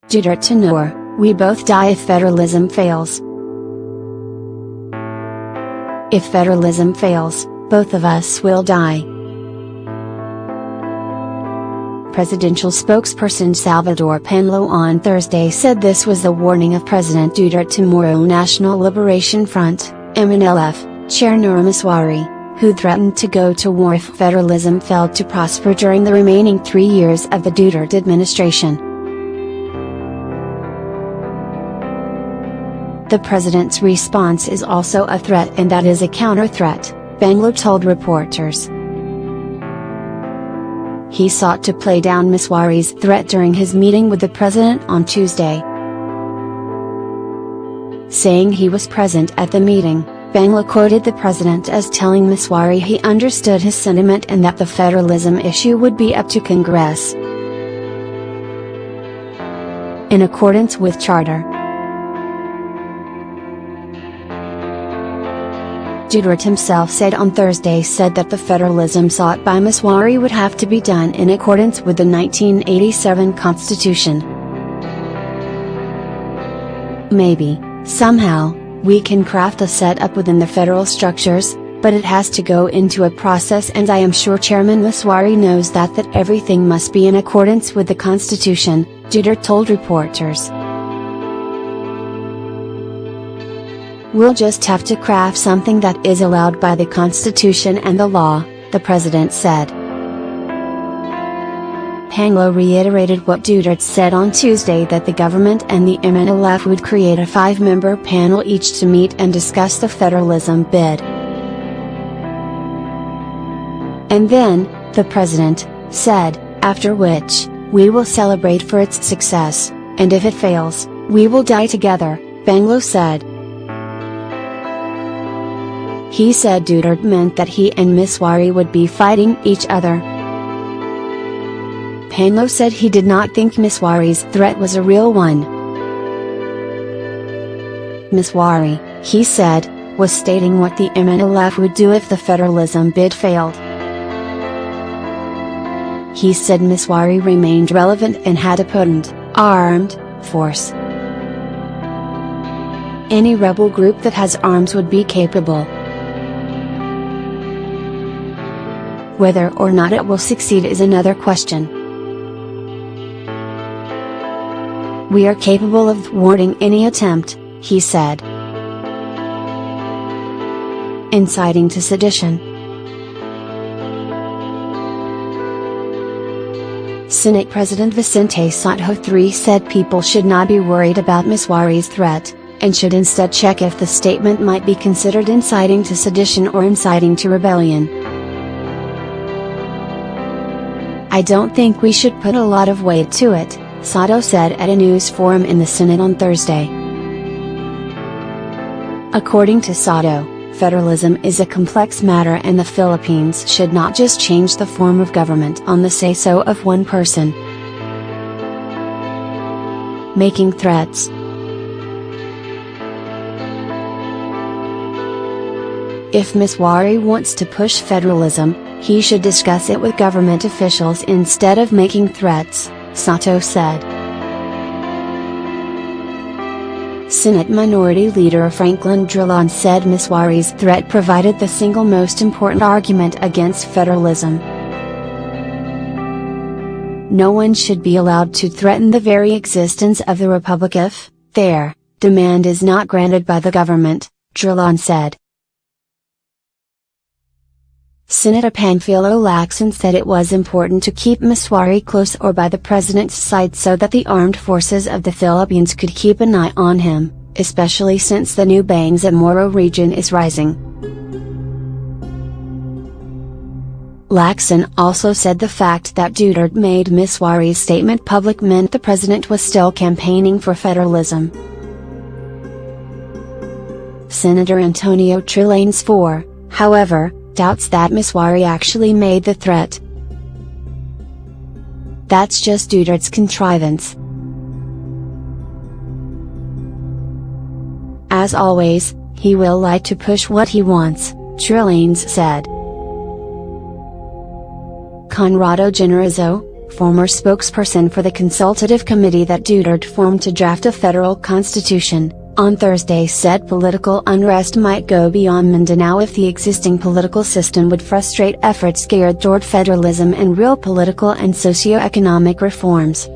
Duterte Nur, we both die if federalism fails. If federalism fails, both of us will die. Presidential spokesperson Salvador Panelo on Thursday said this was the warning of President Duterte to Moro National Liberation Front, MNLF, Chair Nur Misuari, who threatened to go to war if federalism failed to prosper during the remaining 3 years of the Duterte administration. The president's response is also a threat, and that is a counter-threat, Panelo told reporters. He sought to play down Misuari's threat during his meeting with the president on Tuesday. Saying he was present at the meeting, Panelo quoted the president as telling Misuari he understood his sentiment and that the federalism issue would be up to Congress. In accordance with Charter. Duterte himself said on Thursday that the federalism sought by Misuari would have to be done in accordance with the 1987 Constitution. Maybe, somehow, we can craft a setup within the federal structures, but it has to go into a process, and I am sure Chairman Misuari knows that everything must be in accordance with the Constitution, Duterte told reporters. We'll just have to craft something that is allowed by the Constitution and the law, the president said. Panelo reiterated what Duterte said on Tuesday, that the government and the MNLF would create a 5-member panel each to meet and discuss the federalism bid. And then, the president said, after which, we will celebrate for its success, and if it fails, we will die together, Panelo said. He said Duterte meant that he and Misuari would be fighting each other. Panelo said he did not think Misuari's threat was a real one. Misuari, he said, was stating what the MNLF would do if the federalism bid failed. He said Misuari remained relevant and had a potent, armed, force. Any rebel group that has arms would be capable. Whether or not it will succeed is another question. We are capable of thwarting any attempt, he said. Inciting to sedition. Senate President Vicente Soto III said people should not be worried about Misuari's threat, and should instead check if the statement might be considered inciting to sedition or inciting to rebellion. I don't think we should put a lot of weight to it, Soto said at a news forum in the Senate on Thursday. According to Soto, federalism is a complex matter, and the Philippines should not just change the form of government on the say-so of one person. Making threats. If Misuari wants to push federalism, he should discuss it with government officials instead of making threats, Soto said. Senate Minority Leader Franklin Drilon said Misuari's threat provided the single most important argument against federalism. No one should be allowed to threaten the very existence of the republic if their demand is not granted by the government, Drilon said. Senator Panfilo Lacson said it was important to keep Misuari close or by the president's side so that the armed forces of the Philippines could keep an eye on him, especially since the new bangs at Moro region is rising. Lacson also said the fact that Duterte made Misuari's statement public meant the president was still campaigning for federalism. Senator Antonio Trillanes IV, however, doubts that Misuari actually made the threat. That's just Duterte's contrivance. As always, he will like to push what he wants, Trillanes said. Conrado Generoso, former spokesperson for the consultative committee that Duterte formed to draft a federal constitution, on Thursday said political unrest might go beyond Mindanao if the existing political system would frustrate efforts geared toward federalism and real political and socio-economic reforms.